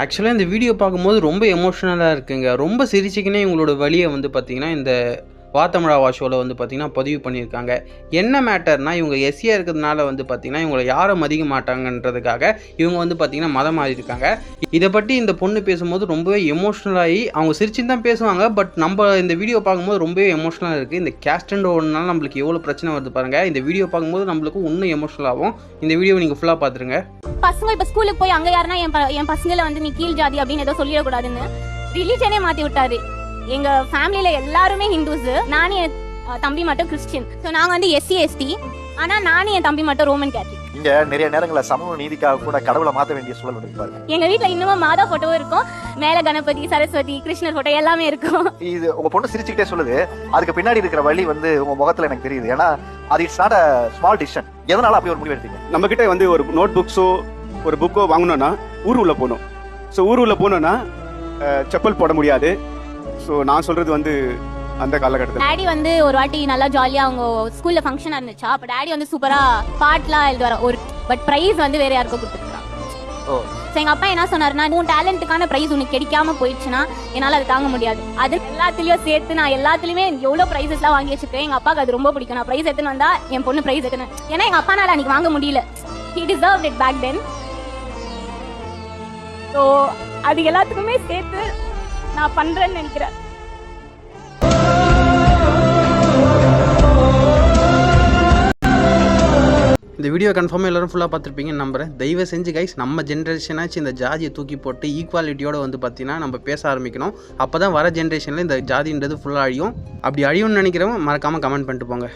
ஆக்சுவலாக இந்த வீடியோ பார்க்கும்போது ரொம்ப எமோஷ்னலாக இருக்குங்க. ரொம்ப சிரிச்சுக்கினே இவங்களோட வலியை வந்து பார்த்திங்கன்னா இந்த வா தமிழா வா ஷோவில் வந்து பார்த்திங்கன்னா பதிவு பண்ணியிருக்காங்க. என்ன மேட்டர்னால் இவங்க எஸ்சியாக இருக்கிறதுனால வந்து பார்த்திங்கன்னா இவங்களை யாரை மதிக்க மாட்டாங்கன்றதுக்காக இவங்க வந்து பார்த்திங்கன்னா மதம் மாறியிருக்காங்க. இதை பற்றி இந்த பொண்ணு பேசும்போது ரொம்பவே எமோஷ்னலாகி அவங்க சிரிச்சுன்னு தான் பேசுவாங்க. பட் நம்ம இந்த வீடியோ பார்க்கும்போது ரொம்பவே எமோஷ்னலாக இருக்குது. இந்த கேஸ்டண்ட் ஒன்றுனால நம்மளுக்கு எவ்வளோ பிரச்சனை வருது பாருங்கள். இந்த வீடியோ பார்க்கும்போது நம்மளுக்கு இன்னும் எமோஷ்னல் ஆகும். இந்த வீடியோவை நீங்கள் ஃபுல்லாக பார்த்துருங்க. பசங்க இப்ப ஸ்கூலுக்கு போய் அங்க யாருன்னா என் பசங்களை வந்து நீ கீழ் ஜாதி அப்படின்னு ஏதோ சொல்லிடக்கூடாதுன்னு ரிலீஜனே மாத்தி விட்டாரு. எங்க ஃபேமிலியில எல்லாருமே ஹிந்துஸ், நானும் என் தம்பி மட்டும் கிறிஸ்டியன். ஸோ நாங்க வந்து எஸ்சி எஸ்டி, ஆனா நானும் என் தம்பி மட்டும் ரோமன் கேத்தலிக். இங்க நிறைய நேரங்களில் சமூக நீதிக்காக கூட கடவுளை மாற்ற வேண்டிய சூழல் இருப்பாரு. எங்க வீட்டுல இன்னமும் மாதா போட்டோவும் இருக்கும், மேல கணபதி சரஸ்வதி கிருஷ்ணர் போட்டோ எல்லாமே இருக்கும். இது உங்க பொண்ணு சிரிச்சுக்கிட்டே சொல்லுது, அதுக்கு பின்னாடி இருக்கிற வழி வந்து உங்க முகத்துல எனக்கு தெரியுது. ஏன்னா அது it's not a small decision. எதனால அப்படி ஒரு முடிவு எடுத்தீங்க? நம்ம கிட்ட வந்து ஒரு நோட் புக்ஸோ ஒரு புக்கோ வாங்கணும்னா ஊர் உள்ள போகணும். ஸோ ஊர் உள்ள போனோம்னா செப்பல் போட முடியாது. ஸோ நான் சொல்றது வந்து அந்த காலகட்டத்தில் டாடி வந்து ஒரு வாட்டி நல்லா ஜாலியா அவங்க ஸ்கூல்ல ஃபங்க்ஷன் இருந்துச்சா, அப்ப டாடி வந்து சூப்பரா பாட்லாம் எழுதுவார ஒரு, பட் பிரைஸ் வந்து வேற யாருக்கும் கொடுத்துருக்கான். எங்க அப்பா என்ன சொன்னாருன்னா, உன் டேலண்ட்டுக்கான பிரைஸ் உனக்கு கிடைக்காம போயிடுச்சுன்னா என்னால அது தாங்க முடியாது. அது எல்லாத்துலயும் சேர்த்து நான் எல்லாத்துலயுமே எவ்வளவு பிரைசஸ் எல்லாம் வாங்கி வச்சிருக்கேன். எங்க அப்பாவுக்கு அது ரொம்ப பிடிக்கும். நான் பிரைஸ் எடுத்துன்னு வந்தா என் பொண்ணு பிரைஸ் எடுத்துனேன். ஏன்னா எங்க அப்பானால அன்னைக்கு வாங்க முடியல. He deserved it back then. So அது எல்லாத்துக்குமே சேர்த்து நான் பண்றேன்னு நினைக்கிறேன். இந்த வீடியோ கன்ஃபார்மாக எல்லோரும் ஃபுல்லாக பார்த்துருப்பீங்கன்னு நம்புகிறேன். தயவு செஞ்சு கைஸ் நம்ம ஜென்ரேஷனாச்சும் இந்த ஜாதியை தூக்கி போட்டு ஈக்குவாலிட்டியோடு வந்து பார்த்திங்கன்னா நம்ம பேச ஆரம்பிக்கணும். அப்போ தான் வர ஜென்ரேஷனில் இந்த ஜாதின்றது ஃபுல்லாக அழியும். அப்படி அழியும்னு நினைக்கிறவங்க மறக்காமல் கமெண்ட் பண்ணிட்டு போங்க.